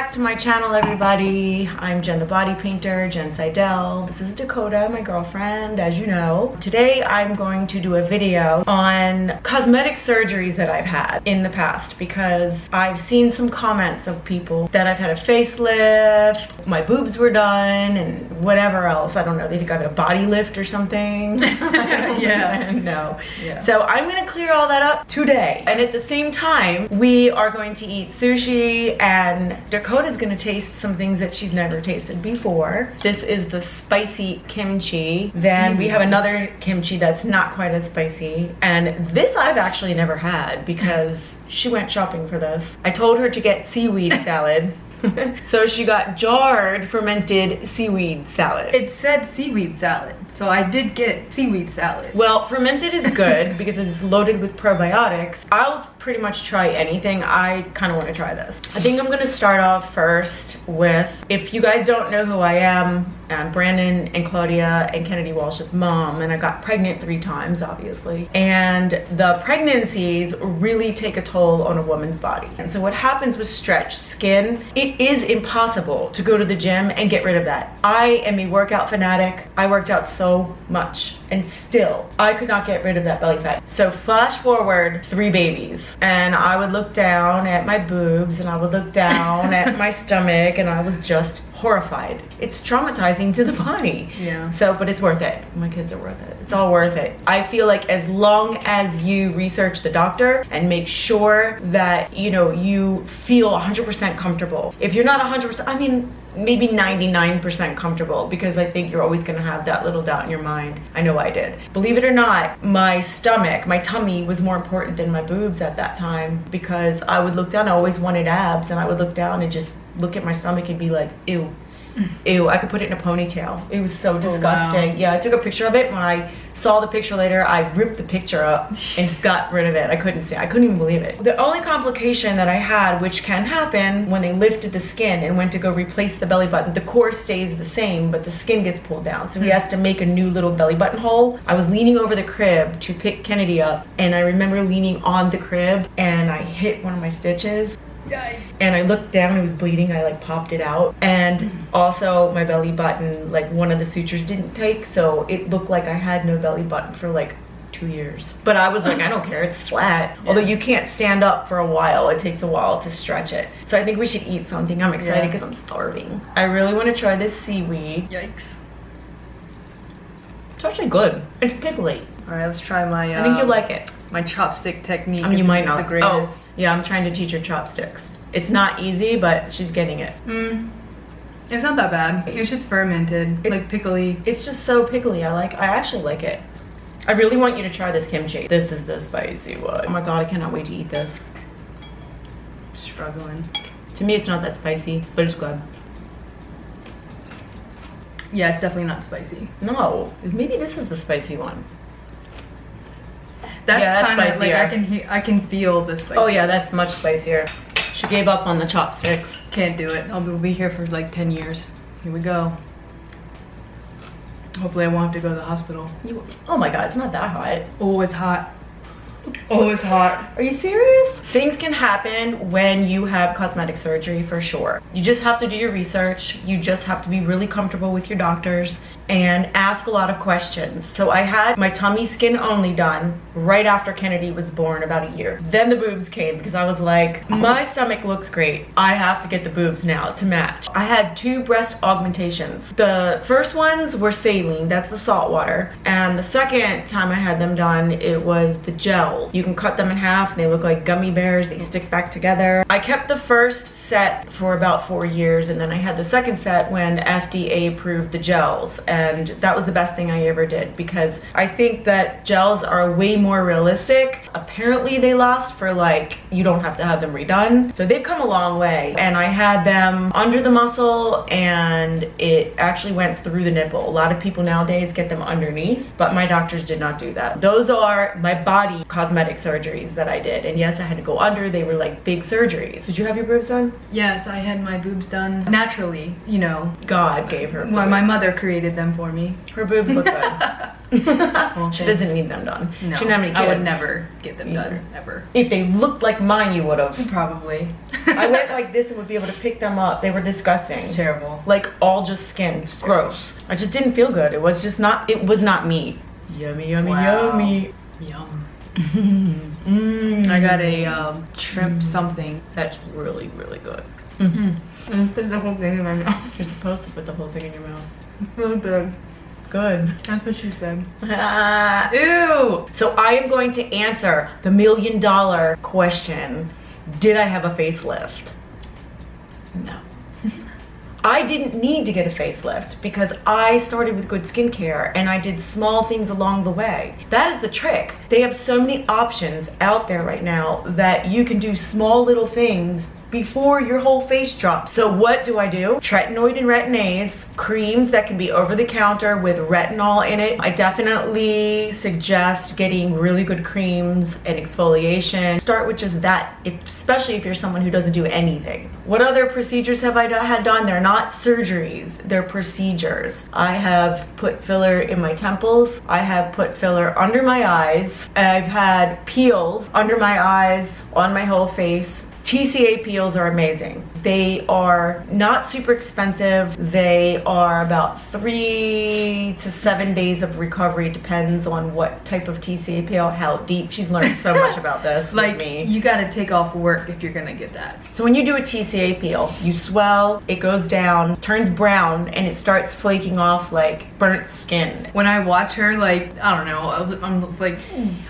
back to my channel, everybody. I'm Jen the Body Painter, Jen Seidel. This is Dakota, my girlfriend, as you know. Today I'm going to do a video on cosmetic surgeries that I've had in the past because I've seen some comments of people that I've had a facelift, my boobs were done, and whatever else. I don't know, they think I have a body lift or something. Yeah. No. Yeah. So I'm gonna clear all that up today. And at the same time, we are going to eat sushi, and Dakota's gonna taste some things that she's never tasted before. This is the spicy kimchi. Then we have another kimchi that's not quite as spicy. And this I've actually never had because she went shopping for this. I told her to get seaweed salad. So she got jarred fermented seaweed salad. It said seaweed salad, so I did get seaweed salad. Well, fermented is good because it's loaded with probiotics. I'll pretty much try anything. I kind of want to try this. I think I'm going to start off first with, if you guys don't know who I am, I'm Brandon and Claudia and Kennedy Walsh's mom, and I got pregnant 3 times, obviously. And the pregnancies really take a toll on a woman's body. And so what happens with stretched skin, it is impossible to go to the gym and get rid of that. I am a workout fanatic. I worked out so much and still I could not get rid of that belly fat. So flash forward 3 babies and I would look down at my boobs and I would look down at my stomach and I was just horrified. It's traumatizing to the body. Yeah. So, but it's worth it. My kids are worth it. It's all worth it. I feel like as long as you research the doctor and make sure that, you know, you feel 100% comfortable. If you're not 100%, I mean, maybe 99% comfortable, because I think you're always gonna have that little doubt in your mind. I know I did. Believe it or not, my stomach, my tummy was more important than my boobs at that time, because I would look down, I always wanted abs, and I would look down and just look at my stomach and be like, ew. Ew, I could put it in a ponytail. It was so disgusting. Oh, wow. Yeah, I took a picture of it. When I saw the picture later, I ripped the picture up and got rid of it. I couldn't even believe it. The only complication that I had, which can happen when they lifted the skin and went to go replace the belly button, the core stays the same, but the skin gets pulled down. So he has to make a new little belly button hole. I was leaning over the crib to pick Kennedy up, and I remember leaning on the crib and I hit one of my stitches. And I looked down, it was bleeding, I like popped it out. And also my belly button, like one of the sutures didn't take, so it looked like I had no belly button for like 2 years. But I was like, I don't care, it's flat. Yeah. Although you can't stand up for a while, it takes a while to stretch it. So I think we should eat something. I'm excited because I'm starving. I really want to try this seaweed. Yikes. It's actually good. It's pickly. Alright, let's try my I think you like it. my chopstick technique. I mean, you might not. The greatest. Oh, yeah, I'm trying to teach her chopsticks. It's not easy, but she's getting it. It's not that bad. It's just fermented, like pickly. It's just so pickly. I actually like it. I really want you to try this kimchi. This is the spicy one. Oh my god, I cannot wait to eat this. Struggling. To me, it's not that spicy, but it's good. Yeah, it's definitely not spicy. No, maybe this is the spicy one. That's kind of like I can feel the spice. Oh yeah, that's much spicier. She gave up on the chopsticks. Can't do it. I'll be here for like 10 years. Here we go. Hopefully I won't have to go to the hospital. Oh my god, it's not that hot. Oh, it's hot. Oh, it's hot. Are you serious? Things can happen when you have cosmetic surgery, for sure. You just have to do your research. You just have to be really comfortable with your doctors and ask a lot of questions. So I had my tummy skin only done right after Kennedy was born, about a year. Then the boobs came because I was like, my stomach looks great. I have to get the boobs now to match. I had 2 breast augmentations. The first ones were saline, that's the salt water. And the second time I had them done, it was the gels. You can cut them in half and they look like gummy bears. They stick back together. I kept the first set for about 4 years, and then I had the second set when FDA approved the gels, and that was the best thing I ever did because I think that gels are way more realistic. Apparently they last for like, you don't have to have them redone, so they've come a long way. And I had them under the muscle and it actually went through the nipple. A lot of people nowadays get them underneath, but my doctors did not do that. Those are my body cosmetic surgeries that I did, and yes, I had to go under. They were like big surgeries. Did you have your boobs done? Yes, I had my boobs done naturally, you know. God gave her Well, my mother created them for me. Her boobs look good. Well, She thanks. doesn't need them done. No, She didn't have any kids. I would never get them done, ever. If they looked like mine, you would have. Probably. I went like this and would be able to pick them up. They were disgusting. It's terrible. Like all just skin. Gross. I just didn't feel good. It was just not, it was not me. Yummy, yummy, Wow. yummy. Yum. Mm. I got a shrimp something. That's really, really good. And put the whole thing in my mouth. You're supposed to put the whole thing in your mouth. Really good. Good. That's what she said. Ah. Ew! So I am going to answer the $1 million question. Did I have a facelift? No. I didn't need to get a facelift because I started with good skincare and I did small things along the way. That is the trick. They have so many options out there right now that you can do small little things before your whole face drops. So what do? Tretinoid and retin-A's, creams that can be over the counter with retinol in it. I definitely suggest getting really good creams and exfoliation. Start with just that, especially if you're someone who doesn't do anything. What other procedures have I had done? They're not surgeries, they're procedures. I have put filler in my temples. I have put filler under my eyes. I've had peels under my eyes, on my whole face. TCA peels are amazing. They are not super expensive. They are about 3 to 7 days of recovery. Depends on what type of TCA peel, how deep. She's learned so much about this Like, with me. you gotta take off work if you're gonna get that. So when you do a TCA peel, you swell, it goes down, turns brown, and it starts flaking off like burnt skin. When I watch her, like, I don't know, I'm just like,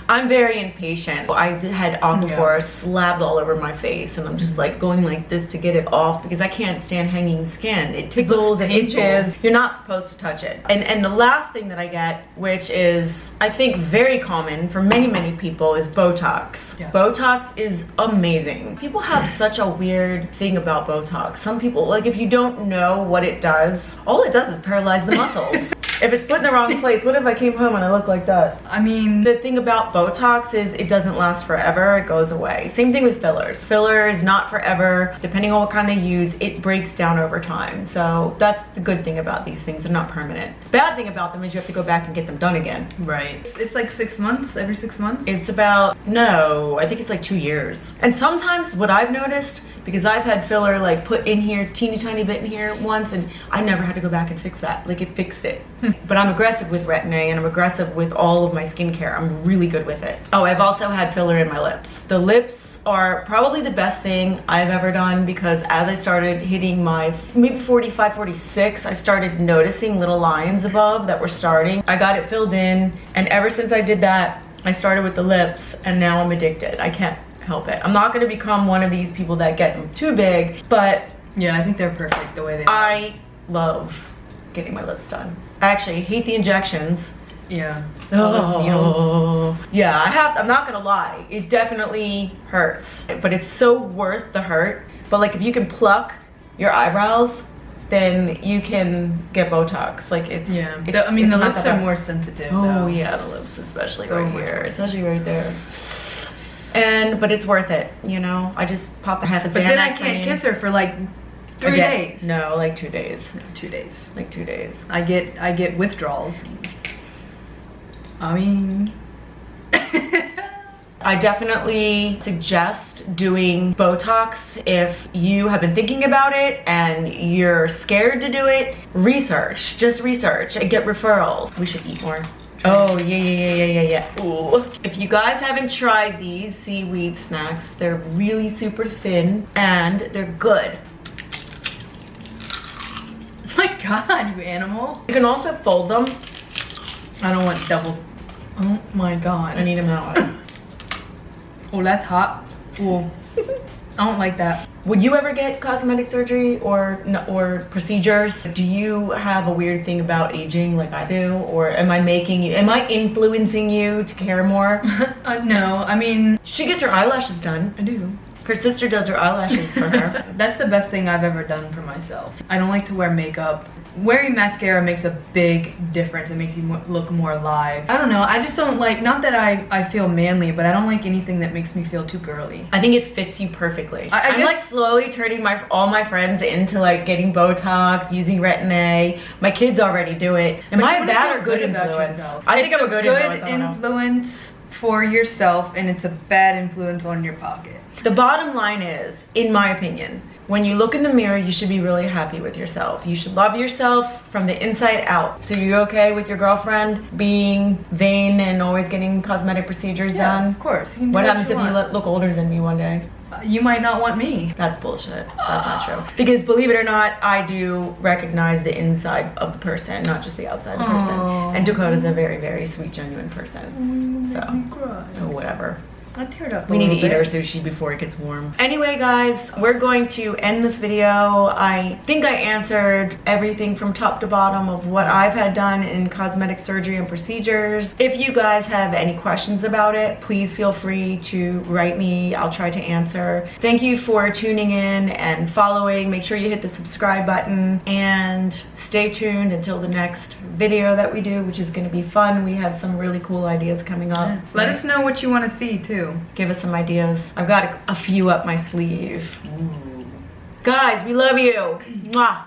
I'm very impatient. I had Aquaphor slabbed all over my face and I'm just like going like this to get it off because I can't stand hanging skin. It tickles and painful. itches. You're not supposed to touch it. And the last thing that I get, which is I think very common for many people, is Botox. Yeah. Botox is amazing. People have such a weird thing about Botox. Some people, like if you don't know what it does, all it does is paralyze the muscles. If it's put in the wrong place, what if I came home and I look like that? I mean, The thing about Botox is it doesn't last forever, it goes away. Same thing with fillers. Filler is not forever. Depending on what kind they use, it breaks down over time. So that's the good thing about these things, they're not permanent. Bad thing about them is you have to go back and get them done again. right. It's like 6 months, every 6 months? It's about, no, I think it's like 2 years. And sometimes what I've noticed, because I've had filler like put in here, teeny tiny bit in here once, and I never had to go back and fix that. Like it fixed it. But I'm aggressive with retin-A and I'm aggressive with all of my skincare. I'm really good with it. Oh, I've also had filler in my lips. The lips are probably the best thing I've ever done because as I started hitting my maybe 45, 46, I started noticing little lines above that were starting. I got it filled in, and ever since I did that, I started with the lips and now I'm addicted. I can't help it. I'm not gonna become one of these people that get them too big, but Yeah, I think they're perfect the way they are. I love getting my lips done. I actually hate the injections. Yeah. All those needles. Yeah, I'm not gonna lie, it definitely hurts, but it's so worth the hurt. But like if you can pluck your eyebrows, then you can get Botox. Like it's, Yeah. it's, I mean, it's the not lips that are bad. more sensitive. Oh though. yeah, the lips, especially So right much here, more. especially right there. But it's worth it, you know. I just pop a half a Xanax. But then I in can't me. kiss her for like A 3 day. days. No, like 2 days. 2 days. Like 2 days. I get withdrawals. I mean, I definitely suggest doing Botox if you have been thinking about it and you're scared to do it. Research, just research and get referrals. We should eat more. Oh, yeah. Ooh. If you guys haven't tried these seaweed snacks, they're really super thin and they're good. oh my God, you animal. You can also fold them. I don't want doubles. Oh my God. I need them that way. Oh, that's hot. Ooh. I don't like that. Would you ever get cosmetic surgery or procedures? Do you have a weird thing about aging like I do? Or am I influencing you to care more? No, I mean, She gets her eyelashes done. I do. Her sister does her eyelashes for her. That's the best thing I've ever done for myself. I don't like to wear makeup. Wearing mascara makes a big difference. It makes you look more alive. I don't know, I just don't like, not that I feel manly, but I don't like anything that makes me feel too girly. I think it fits you perfectly. I'm guess, like slowly turning all my friends into like getting Botox, using Retin-A. My kids already do it. Am I a bad or good influence? I think I'm a good influence. It's a good influence for yourself, and it's a bad influence on your pocket. The bottom line is, in my opinion, when you look in the mirror, you should be really happy with yourself. You should love yourself from the inside out. So you okay with your girlfriend being vain and always getting cosmetic procedures done? Of course. What happens if you look older than me one day? You might not want me. That's bullshit. That's not true. Because believe it or not, I do recognize the inside of the person, not just the outside of the person. And Dakota's a very, very sweet, genuine person. So, whatever. I teared up. We need to eat our sushi before it gets warm. Anyway, guys, we're going to end this video. I think I answered everything from top to bottom of what I've had done in cosmetic surgery and procedures. If you guys have any questions about it, please feel free to write me. I'll try to answer. Thank you for tuning in and following. Make sure you hit the subscribe button and stay tuned until the next video that we do, which is going to be fun. We have some really cool ideas coming up. Yeah. Let us know what you want to see too. Give us some ideas. I've got a few up my sleeve. Ooh. Guys, we love you. Mwah.